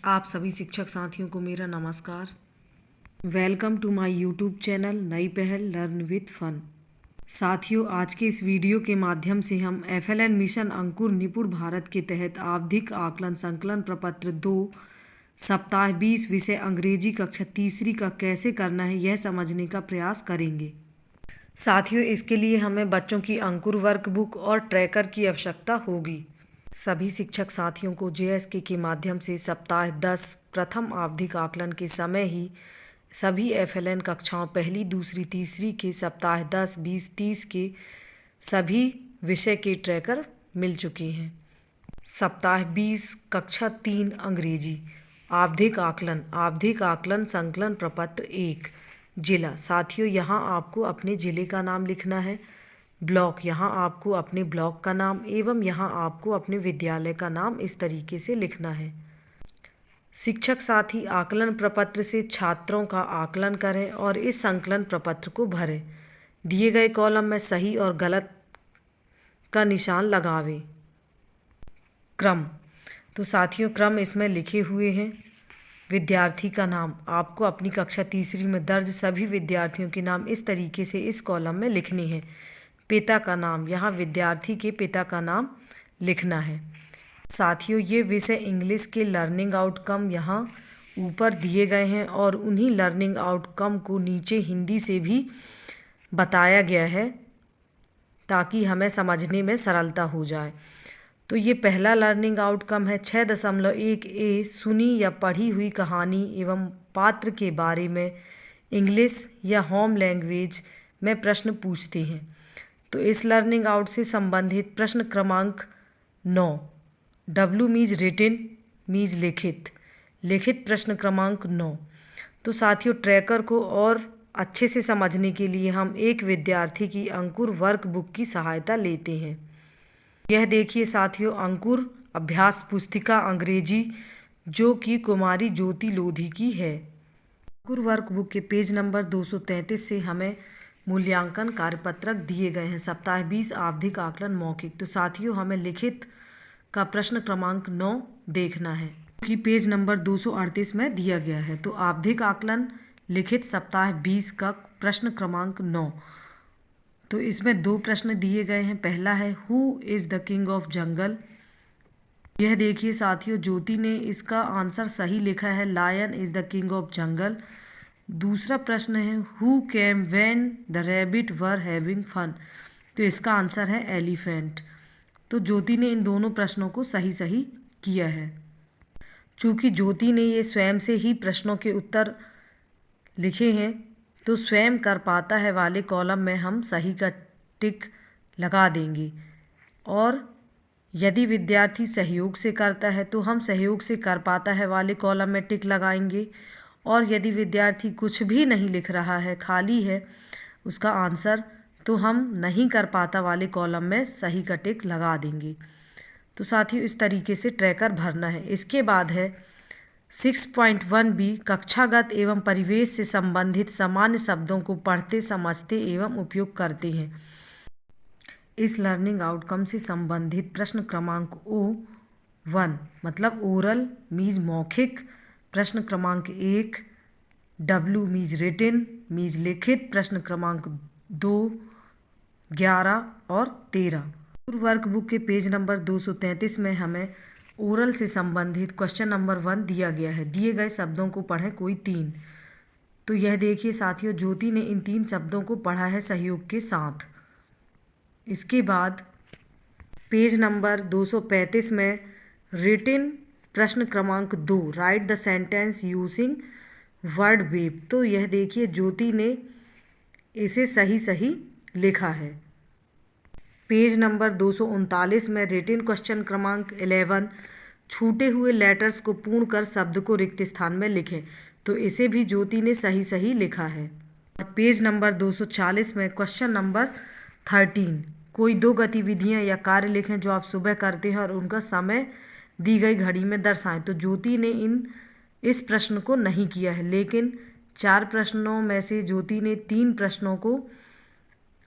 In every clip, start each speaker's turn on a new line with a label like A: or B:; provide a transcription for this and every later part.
A: आप सभी शिक्षक साथियों को मेरा नमस्कार। Welcome to my YouTube channel नई पहल लर्न विद फन। साथियों, आज के इस वीडियो के माध्यम से हम FLN मिशन अंकुर निपुण भारत के तहत आवधिक आकलन संकलन प्रपत्र 2 सप्ताह 20 विषय अंग्रेजी कक्षा तीसरी का कैसे करना है यह समझने का प्रयास करेंगे। साथियों, इसके लिए हमें बच्चों की अंकुर वर्कबुक और ट्रैकर की आवश्यकता होगी। सभी शिक्षक साथियों को JSK के माध्यम से सप्ताह 10 प्रथम आवधिक आकलन के समय ही सभी FLN कक्षाओं पहली, दूसरी, तीसरी के सप्ताह 10, 20, 30 के सभी विषय के ट्रैकर मिल चुके हैं। सप्ताह 20 कक्षा 3 अंग्रेजी आवधिक आकलन संकलन प्रपत्र 1 जिला। साथियों, यहाँ आपको अपने जिले का नाम लिखना है। ब्लॉक, यहाँ आपको अपने ब्लॉक का नाम एवं यहाँ आपको अपने विद्यालय का नाम इस तरीके से लिखना है। शिक्षक साथी आकलन प्रपत्र से छात्रों का आकलन करें और इस संकलन प्रपत्र को भरें। दिए गए कॉलम में सही और गलत का निशान लगावें। क्रम, तो साथियों क्रम इसमें लिखे हुए हैं। विद्यार्थी का नाम, आपको अपनी कक्षा तीसरी में दर्ज सभी विद्यार्थियों के नाम इस तरीके से इस कॉलम में लिखने हैं। पिता का नाम, यहाँ विद्यार्थी के पिता का नाम लिखना है। साथियों, ये विषय इंग्लिश के लर्निंग आउटकम यहाँ ऊपर दिए गए हैं और उन्हीं लर्निंग आउटकम को नीचे हिंदी से भी बताया गया है ताकि हमें समझने में सरलता हो जाए। तो ये पहला लर्निंग आउटकम है 6.1a सुनी या पढ़ी हुई कहानी एवं पात्र के बारे में इंग्लिश या होम लैंग्वेज में प्रश्न पूछते हैं। तो इस लर्निंग आउट से संबंधित प्रश्न क्रमांक 9 W मीज रिटिन मीज लिखित प्रश्न क्रमांक 9। तो साथियों, ट्रैकर को और अच्छे से समझने के लिए हम एक विद्यार्थी की अंकुर वर्कबुक की सहायता लेते हैं। यह देखिए साथियों, अंकुर अभ्यास पुस्तिका अंग्रेजी जो कि कुमारी ज्योति लोधी की है। अंकुर वर्कबुक के पेज नंबर 233 से हमें मूल्यांकन कार्यपत्रक दिए गए हैं। सप्ताह 20 आवधिक आकलन मौखिक। तो साथियों, हमें लिखित का प्रश्न क्रमांक 9 देखना है कि पेज नंबर 238 में दिया गया है। तो आवधिक आकलन लिखित सप्ताह 20 का प्रश्न क्रमांक 9। तो इसमें 2 प्रश्न दिए गए हैं। पहला है who is the king of jungle. यह देखिए साथियों, ज्योति ने इसका आंसर सही लिखा है, lion is the king of jungle. दूसरा प्रश्न है who came when the rabbit were having fun. तो इसका आंसर है एलिफेंट। तो ज्योति ने इन दोनों प्रश्नों को सही किया है। चूँकि ज्योति ने ये स्वयं से ही प्रश्नों के उत्तर लिखे हैं तो स्वयं कर पाता है वाले कॉलम में हम सही का टिक लगा देंगे और यदि विद्यार्थी सहयोग से करता है तो हम सहयोग से कर पाता है वाले कॉलम में टिक लगाएंगे और यदि विद्यार्थी कुछ भी नहीं लिख रहा है, खाली है उसका आंसर, तो हम नहीं कर पाता वाले कॉलम में सही का टिक लगा देंगे। तो साथियों, इस तरीके से ट्रैकर भरना है। इसके बाद है 6.1b कक्षागत एवं परिवेश से संबंधित सामान्य शब्दों को पढ़ते, समझते एवं उपयोग करते हैं। इस लर्निंग आउटकम से संबंधित प्रश्न क्रमांक O1 मतलब ओरल मीज मौखिक, प्रश्न क्रमांक 1 W मीज रिटिन मीज लिखित, प्रश्न क्रमांक 2, 11 और 13। वर्कबुक के पेज नंबर 233 में हमें ओरल से संबंधित क्वेश्चन नंबर 1 दिया गया है। दिए गए शब्दों को पढ़ें कोई 3। तो यह देखिए साथियों, ज्योति ने इन 3 शब्दों को पढ़ा है सहयोग के साथ। इसके बाद पेज नंबर 235 में रिटिन प्रश्न क्रमांक 2 right the sentence using word wave. तो यह देखिए ज्योति ने इसे सही लिखा है। पेज नंबर 239 में रिटिन क्वेश्चन क्रमांक 11 छूटे हुए लेटर्स को पूर्ण कर शब्द को रिक्त स्थान में लिखें। तो इसे भी ज्योति ने सही लिखा है। और पेज नंबर 240 में क्वेश्चन नंबर 13 कोई 2 गतिविधियां या कार्य लिखें जो आप सुबह करते हैं और उनका समय दी गई घड़ी में दर्शाएं। तो ज्योति ने इस प्रश्न को नहीं किया है, लेकिन 4 प्रश्नों में से ज्योति ने 3 प्रश्नों को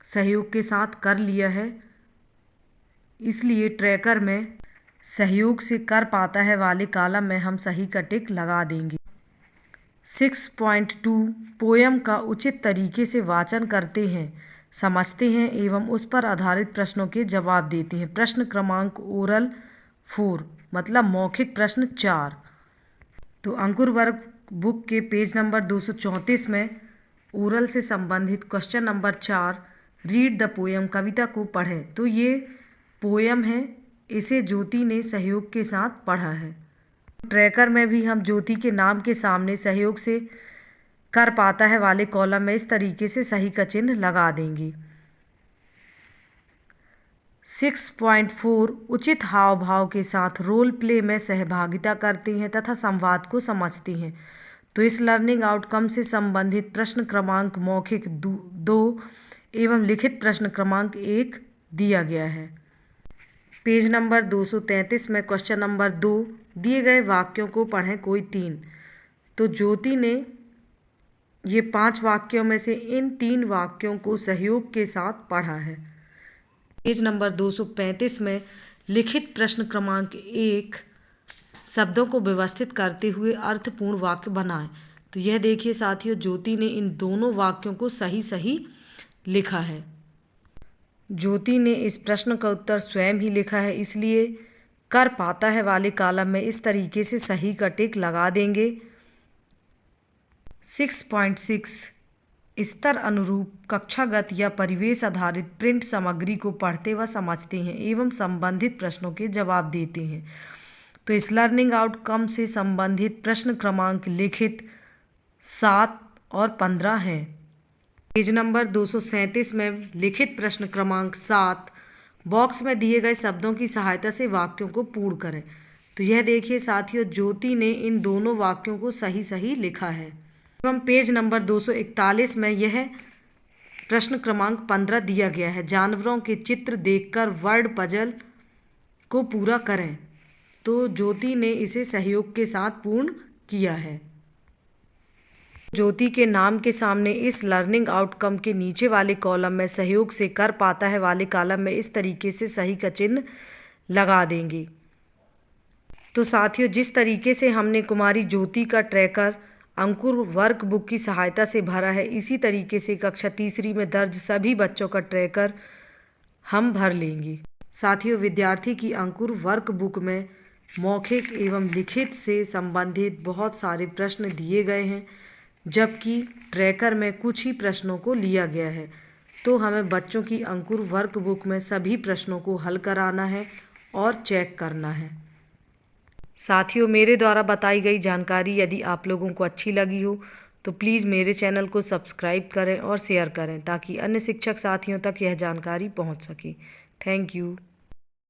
A: सहयोग के साथ कर लिया है। इसलिए ट्रैकर में सहयोग से कर पाता है वाले कॉलम में हम सही का टिक लगा देंगे। 6.2 पोयम का उचित तरीके से वाचन करते हैं, समझते हैं एवं उस पर आधारित प्रश्नों के जवाब देते हैं। प्रश्न क्रमांक ओरल 4 मतलब मौखिक प्रश्न 4। तो अंकुर वर्क बुक के पेज नंबर 234 में ओरल से संबंधित question number 4 read the poem कविता को पढ़ें। तो ये पोयम है, इसे ज्योति ने सहयोग के साथ पढ़ा है। ट्रैकर में भी हम ज्योति के नाम के सामने सहयोग से कर पाता है वाले कॉलम में इस तरीके से सही का चिन्ह लगा देंगे। 6.4 उचित हाव भाव के साथ रोल प्ले में सहभागिता करते हैं तथा संवाद को समझते हैं। तो इस लर्निंग आउटकम से संबंधित प्रश्न क्रमांक मौखिक 2 एवं लिखित प्रश्न क्रमांक 1 दिया गया है। पेज नंबर 233 में क्वेश्चन नंबर 2 दिए गए वाक्यों को पढ़ें कोई 3। तो ज्योति ने ये 5 वाक्यों में से इन 3 वाक्यों को सहयोग के साथ पढ़ा है। पेज नंबर 235 में लिखित प्रश्न क्रमांक 1 शब्दों को व्यवस्थित करते हुए अर्थपूर्ण वाक्य बनाएं। तो यह देखिए साथियों, ज्योति ने इन दोनों वाक्यों को सही लिखा है। ज्योति ने इस प्रश्न का उत्तर स्वयं ही लिखा है, इसलिए कर पाता है वाले कॉलम में इस तरीके से सही का टिक लगा देंगे। 6.6 स्तर अनुरूप कक्षागत या परिवेश आधारित प्रिंट सामग्री को पढ़ते व समझते हैं एवं संबंधित प्रश्नों के जवाब देते हैं। तो इस लर्निंग आउटकम से संबंधित प्रश्न क्रमांक लिखित 7 और 15 हैं। पेज नंबर 237 में लिखित प्रश्न क्रमांक 7 बॉक्स में दिए गए शब्दों की सहायता से वाक्यों को पूर्ण करें। तो यह देखिए साथियों, ज्योति ने इन दोनों वाक्यों को सही लिखा है। एवं पेज नंबर 241 में यह प्रश्न क्रमांक 15 दिया गया है, जानवरों के चित्र देखकर वर्ड पजल को पूरा करें। तो ज्योति ने इसे सहयोग के साथ पूर्ण किया है। ज्योति के नाम के सामने इस लर्निंग आउटकम के नीचे वाले कॉलम में सहयोग से कर पाता है वाले कॉलम में इस तरीके से सही का चिन्ह लगा देंगे। तो साथियों, जिस तरीके से हमने कुमारी ज्योति का ट्रैकर अंकुर वर्क बुक की सहायता से भरा है, इसी तरीके से कक्षा तीसरी में दर्ज सभी बच्चों का ट्रैकर हम भर लेंगे। साथियों, विद्यार्थी की अंकुर वर्क बुक में मौखिक एवं लिखित से संबंधित बहुत सारे प्रश्न दिए गए हैं, जबकि ट्रैकर में कुछ ही प्रश्नों को लिया गया है। तो हमें बच्चों की अंकुर वर्क बुक में सभी प्रश्नों को हल कराना है और चेक करना है। साथियों, मेरे द्वारा बताई गई जानकारी यदि आप लोगों को अच्छी लगी हो तो प्लीज़ मेरे चैनल को सब्सक्राइब करें और शेयर करें ताकि अन्य शिक्षक साथियों तक यह जानकारी पहुंच सके। Thank you.